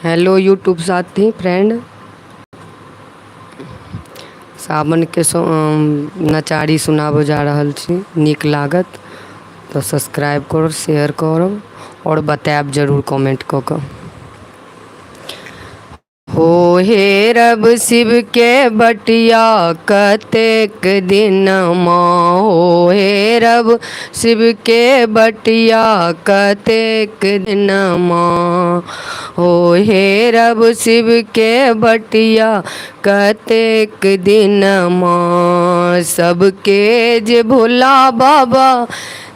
Hello YouTube साथी friend, सावन के नचारी सुनाबो जा रहल छी। नीक लागत तो सब्सक्राइब करो, शेयर करो और बताएब जरूर कमेंट कऽ कऽ। हो हे रब शिव के बटिया कतेक दिन माँ, हो हे रब शिव के बटिया कतेक दिन माँ, हो हे रब शिव के बटिया कतेक दिन माँ। सबके जे भोला बाबा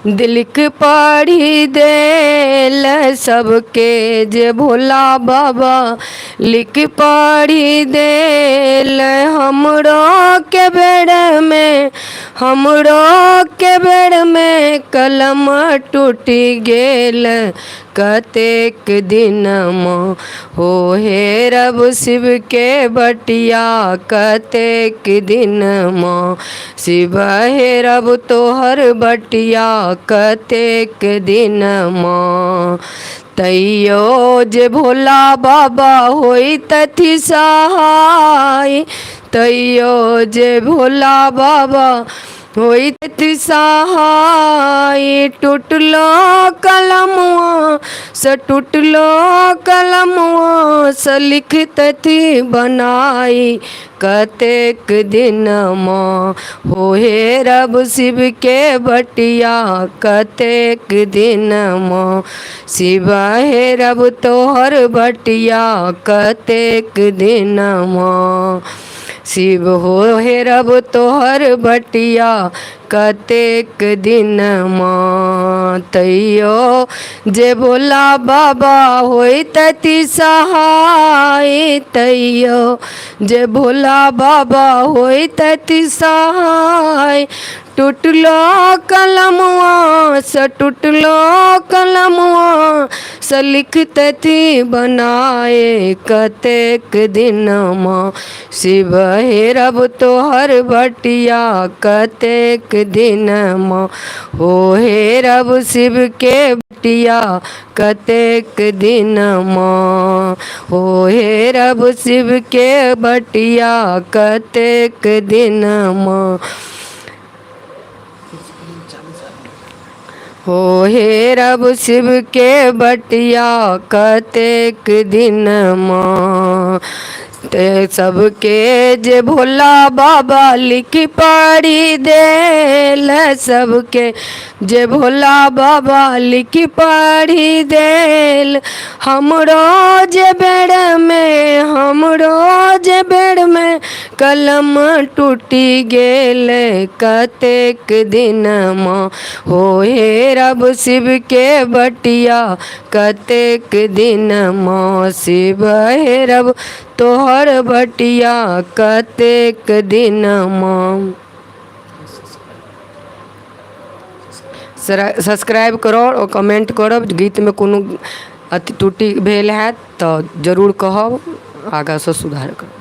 दिलक पढ़ी देल, सबके जे भोला बाबा लिख पढ़ी देल। हमरो के बेड़ में, हमरो के बेड़ में कलम टूटी गेल कतेक दिन माँ, हो हे रब शिव के बटिया कतेक दिन माँ। शिव हे रब तोहर बटिया कतेक दिन माँ। तैयो जे भोला बाबा होई तथि सहाय, तैयो जे भोला बाबा होई तथि सहाय। टूटलो कलमवा से, टूटलो कलमवा से लिख तथि बनाई कतेक दिन माँ, हो हे रब शिव के बटिया कतेक दिन माँ। शिव हे रब तोहर बटिया कतेक दिन माँ। शिव हो हे रब तोहर बटिया कतेक दिन माँ। तैयो जे भोला बाबा होई तथि सहाय, तैयो जे भोला बाबा होई तथि सहाय। टूटलो कलमवा से, टूटलो कलमवा से लिख तथि बनाए कतेक दिन माँ। शिव हे रब तोहर बटिया कतेक दिन माँ, हो हे रब शिव के बटिया कतेक दिन माँ, हो हे रब शिव के बटिया कतेक दिन माँ। हो हे रब शिव के बटिया कतेक दिन माँ। ते सबके जे भोला बाबा लिख पढ़ी देल, सबके जे भोला बाबा लिख पढ़ी देल। हमरो जे बेड़ में, हमरो जे बेड़ में कलम टूटी गेल कतेक दिन माँ, हो हे रब शिव के बटिया कतेक दिन माँ। शिव हे रब तोहर बटिया कतेक दिन माँ। सब्सक्राइब करो और कमेंट करब। गीत में कोनो अति त्रुटि भेल हैत तो जरूर कहब, आगा से सुधार करब।